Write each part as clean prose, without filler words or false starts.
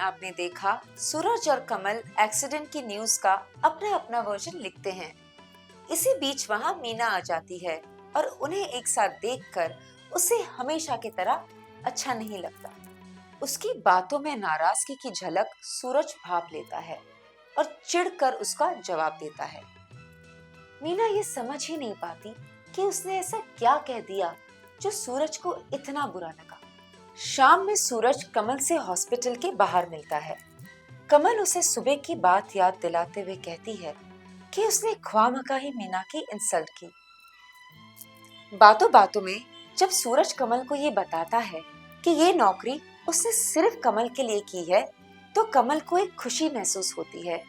आपने देखा, सूरज और कमल एक्सीडेंट की न्यूज का अपना अपना वर्जन लिखते हैं। इसी बीच वहाँ मीना आ जाती है और उन्हें एक साथ देखकर उसे हमेशा की तरह अच्छा नहीं लगता। उसकी बातों में नाराजगी की झलक सूरज भाप लेता है और चिढ़कर उसका जवाब देता है। मीना ये समझ ही नहीं पाती कि उसने ऐसा क्या कह दिया जो सूरज को इतना बुरा लगा। शाम में सूरज कमल से हॉस्पिटल के बाहर मिलता है। कमल उसे सुबह की बात याद दिलाते हुए कहती है कि उसने ख्वामखा ही मीना की इंसल्ट की। बातों बातों में जब सूरज कमल को ये बताता है कि ये नौकरी उसने सिर्फ कमल के लिए की है, तो कमल को एक खुशी महसूस होती है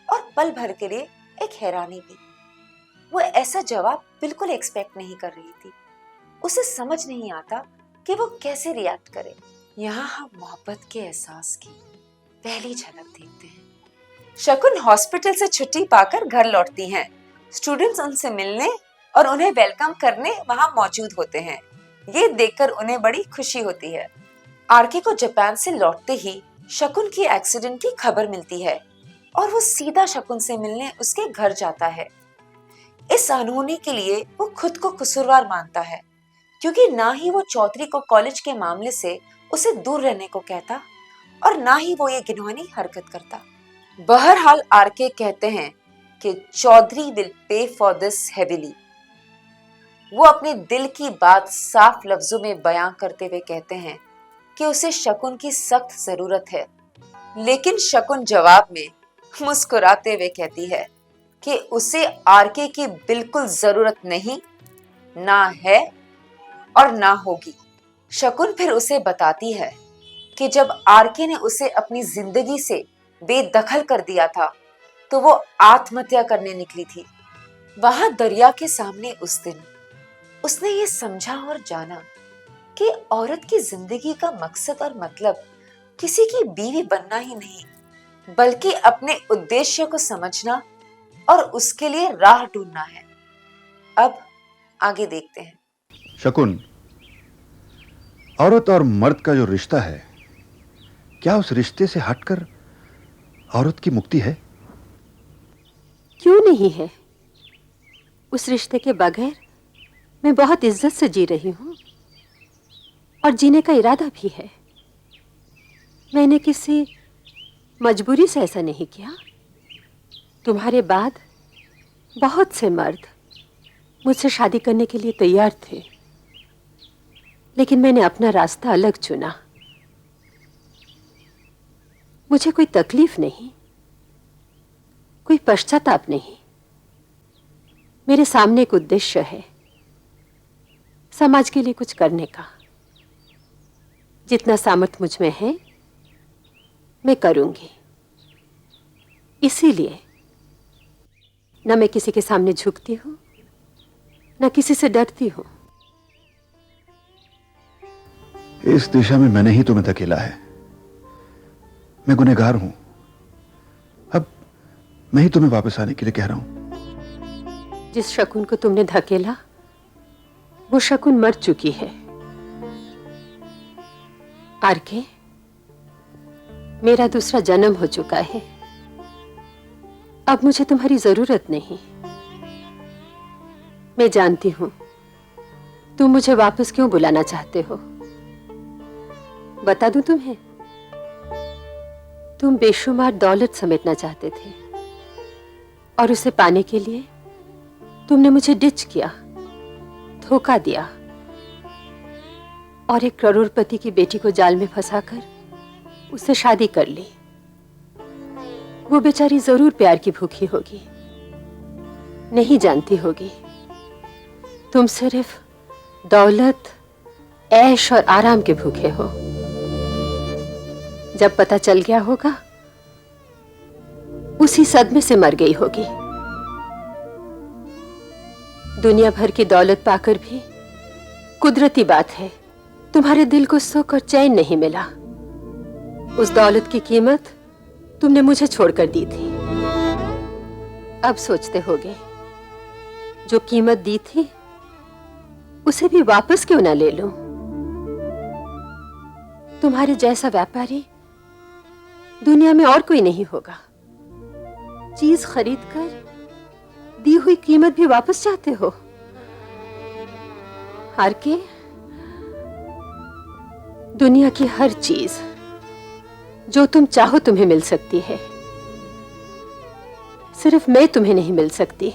और पल भर के लिए एक हैरानी भी। वो ऐसा जवाब बिल्कुल एक्सपेक्ट नहीं कर रही थी। उसे समझ नहीं आता कि वो कैसे रिएक्ट करे। यहाँ हम मोहब्बत के एहसास की पहली झलक देखते हैं। शकुन हॉस्पिटल से छुट्टी पाकर घर लौटती हैं। स्टूडेंट्स उनसे मिलने और उन्हें वेलकम करने वहाँ मौजूद होते हैं। ये देखकर उन्हें बड़ी खुशी होती है। आरके को जापान से लौटते ही शकुन की एक्सीडेंट की खबर मिलती है और वो सीधा शकुन से मिलने उसके घर जाता है। इस अनहोनी के लिए वो खुद को कसूरवार मानता है, क्योंकि ना ही वो चौधरी को कॉलेज के मामले से उसे दूर रहने को कहता और ना ही वो ये घिनौनी हरकत करता। बहरहाल आरके कहते हैं कि Chaudhary will pay for this heavily. वो अपने दिल की बात साफ लफ्जों में बयां करते हुए कहते हैं कि उसे शकुन की सख्त जरूरत है, लेकिन शकुन जवाब में मुस्कुराते हुए कहती है कि उसे आरके की बिल्कुल जरूरत नहीं, ना है और ना होगी। शकुन फिर उसे बताती है कि जब आरके ने उसे अपनी जिंदगी से बेदखल कर दिया था, तो वो आत्महत्या करने निकली थी। वहां दरिया के सामने उस दिन उसने ये समझा और जाना कि औरत की जिंदगी का मकसद और मतलब किसी की बीवी बनना ही नहीं, बल्कि अपने उद्देश्य को समझना और उसके लिए राह ढूंढना है। अब आगे देखते हैं। शकुन, औरत और मर्द का जो रिश्ता है, क्या उस रिश्ते से हटकर औरत की मुक्ति है? क्यों नहीं है? उस रिश्ते के बगैर मैं बहुत इज्जत से जी रही हूं और जीने का इरादा भी है। मैंने किसी मजबूरी से ऐसा नहीं किया। तुम्हारे बाद बहुत से मर्द मुझसे शादी करने के लिए तैयार थे, लेकिन मैंने अपना रास्ता अलग चुना। मुझे कोई तकलीफ नहीं, कोई पश्चाताप नहीं। मेरे सामने एक उद्देश्य है, समाज के लिए कुछ करने का। जितना सामर्थ्य मुझ में है मैं करूंगी। इसीलिए न मैं किसी के सामने झुकती हूं, न किसी से डरती हूं। इस दिशा में मैंने ही तुम्हें धकेला है। मैं गुनहगार हूं। अब मैं ही तुम्हें वापस आने के लिए कह रहा हूं। जिस शकुन को तुमने धकेला, वो शकुन मर चुकी है। आरके, मेरा दूसरा जन्म हो चुका है। अब मुझे तुम्हारी जरूरत नहीं। मैं जानती हूं तुम मुझे वापस क्यों बुलाना चाहते हो। बता दूं तुम्हें, तुम बेशुमार दौलत समेटना चाहते थे और उसे पाने के लिए तुमने मुझे डिच किया, धोखा दिया और एक करोड़पति की बेटी को जाल में फंसाकर उससे शादी कर ली। वो बेचारी जरूर प्यार की भूखी होगी, नहीं जानती होगी तुम सिर्फ दौलत, ऐश और आराम के भूखे हो। जब पता चल गया होगा, उसी सदमे से मर गई होगी। दुनिया भर की दौलत पाकर भी कुदरती बात है, तुम्हारे दिल को सुख और चैन नहीं मिला। उस दौलत की कीमत तुमने मुझे छोड़कर दी थी। अब सोचते होगे, जो कीमत दी थी उसे भी वापस क्यों ना ले लूं। तुम्हारे जैसा व्यापारी दुनिया में और कोई नहीं होगा। चीज खरीद कर दी हुई कीमत भी वापस चाहते हो। हार के दुनिया की हर चीज जो तुम चाहो तुम्हें मिल सकती है, सिर्फ मैं तुम्हें नहीं मिल सकती,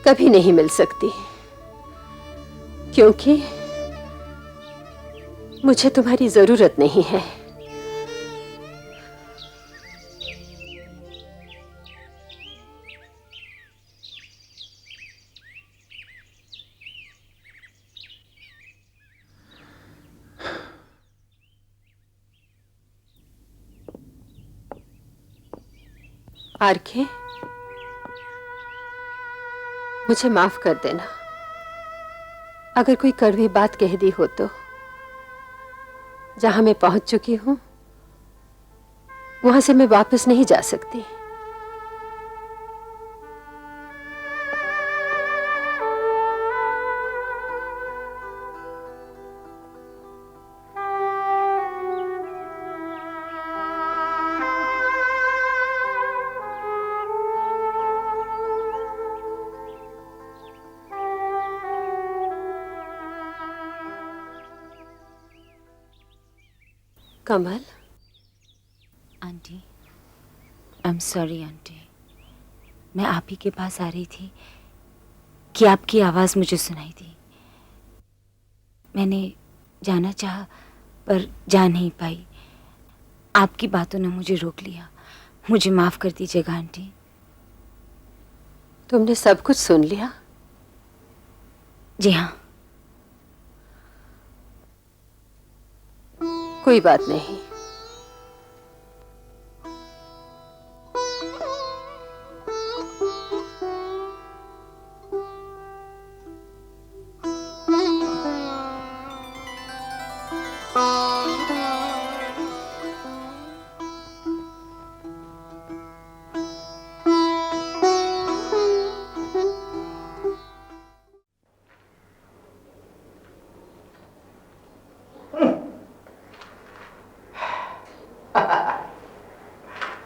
कभी नहीं मिल सकती, क्योंकि मुझे तुम्हारी जरूरत नहीं है। आरके, मुझे माफ कर देना अगर कोई कड़वी बात कह दी हो तो। जहां मैं पहुंच चुकी हूं वहां से मैं वापस नहीं जा सकती। Kamal, aunty, I am sorry aunty. मैं आप ही के पास आ रही थी कि आपकी आवाज़ मुझे सुनाई दी। मैंने जाना चाहा पर जा नहीं पाई। आपकी बातों ने मुझे रोक लिया। मुझे माफ़ कर दीजिएगा आंटी। तुमने सब कुछ सुन लिया? जी हाँ। कोई बात नहीं।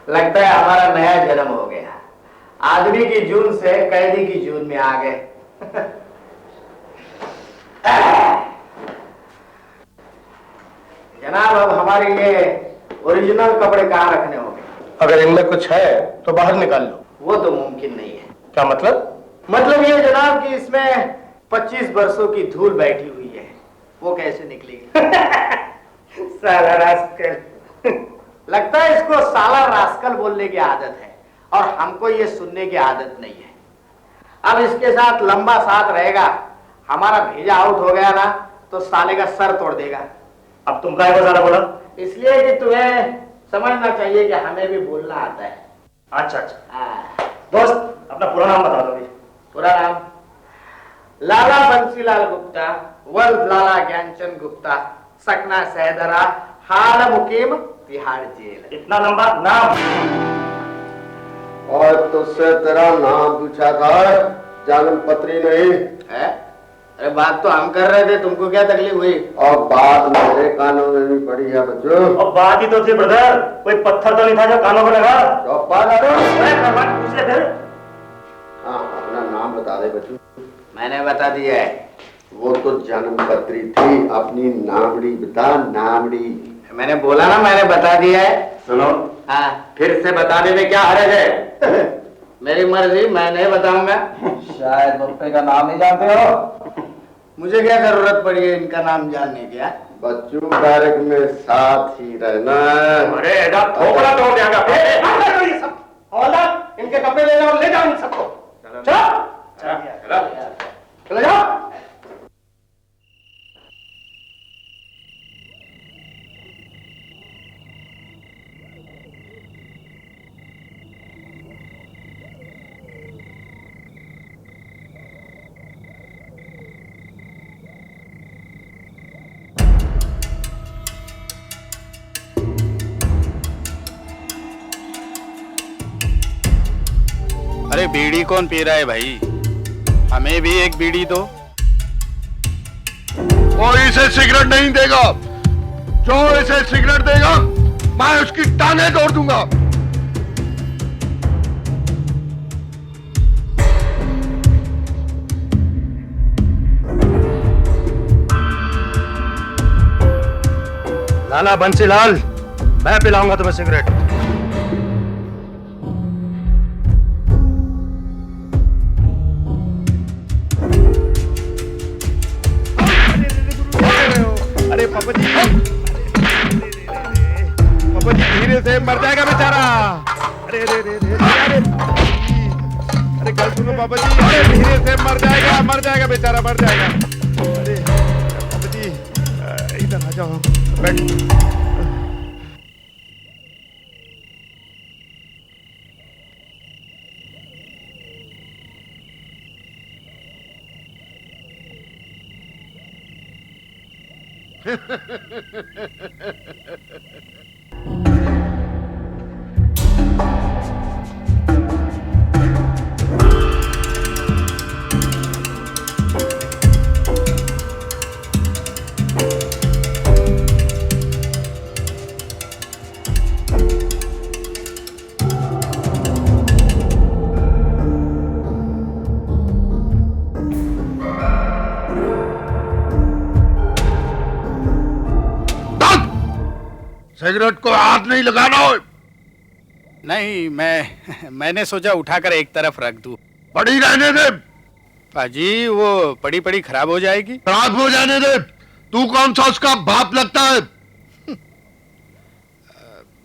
लगता है हमारा नया जन्म हो गया। आदमी की जून से कैदी की जून में आ गए। जनाब, अब हमारे लिए ओरिजिनल कपड़े कहाँ रखने होंगे? अगर इनमें कुछ है तो बाहर निकाल लो। वो तो मुमकिन नहीं है। क्या मतलब? मतलब ये जनाब कि इसमें 25 वर्षों की धूल बैठी हुई है, वो कैसे निकलेगी? साला रास्कल। लगता है इसको साला रास्कल बोलने की आदत है और हमको ये सुनने की आदत नहीं है। अब इसके साथ लंबा साथ रहेगा, हमारा भेजा आउट हो गया ना तो साले का सर तोड़ देगा। अब तुम काय को ज्यादा बोला? इसलिए कि तुम्हें समझना चाहिए कि हमें भी बोलना आता है। अच्छा अच्छा। दोस्त, अपना पूरा नाम बता दो। पूरा नाम लाला बंसीलाल गुप्ता, वल्द लाला ज्ञानचंद गुप्ता, सकना सहदरा, हाल मुकीम तिहाड़ जेल। इतना लंबा नाम? और तुझसे तेरा नाम पूछा था, जन्म पत्री नहीं है? अरे बात तो हम कर रहे थे, तुमको क्या तकलीफ हुई? और बात मेरे कानों में भी पड़ी है बच्चों। और बात ही तो थी ब्रदर, कोई पत्थर तो नहीं था जो कानों में लगा। पूछ ले फिर। हाँ, अपना नाम बता दे बच्चों। मैंने बता दिया है। वो तो जन्म पत्री थी, अपनी नामड़ी बता, नामड़ी। मैंने बोला ना, मैंने बता दिया है। सुनो, हाँ, फिर से बताने में क्या हर्ज है? मेरी मर्जी, मैं नहीं बताऊंगा। शायद बप्पे का नाम नहीं जानते हो। मुझे क्या जरूरत पड़ी है इनका नाम जानने की? बच्चों, बैरक में साथ ही रहना। अरे थोपड़ा तोड़ देगा। इनके कपड़े ले जाओ, ले जाओ इन सबको। चलो जाओ। अरे बीड़ी कौन पी रहा है भाई? हमें भी एक बीड़ी दो। कोई इसे सिगरेट नहीं देगा। जो इसे सिगरेट देगा मैं उसकी टांगें तोड़ दूंगा। लाला बंसीलाल, मैं पिलाऊंगा तुम्हें सिगरेट। अरे पापा जी, पापा जी धीरे से, मर जाएगा बेचारा। अरे अरे अरे अरे अरे गल सुनो पापा जी, अरे धीरे से, मर जाएगा बेचारा, मर जाएगा। अरे पापा जी इधर आ जाओ, बैठ। सिगरेट को हाथ नहीं लगाना हो। नहीं, मैंने सोचा उठाकर एक तरफ रख दूं। पड़ी रहने दे। पाजी वो पड़ी पड़ी खराब हो जाएगी। खराब हो जाने दे। तू कौन सा उसका बाप लगता है?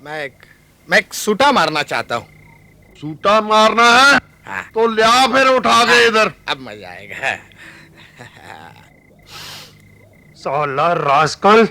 मैं एक सूटा मारना चाहता हूँ। सूटा मारना है? हाँ। तो लिया फिर उठा के इधर। अब मजा आएगा। साला रास्कल,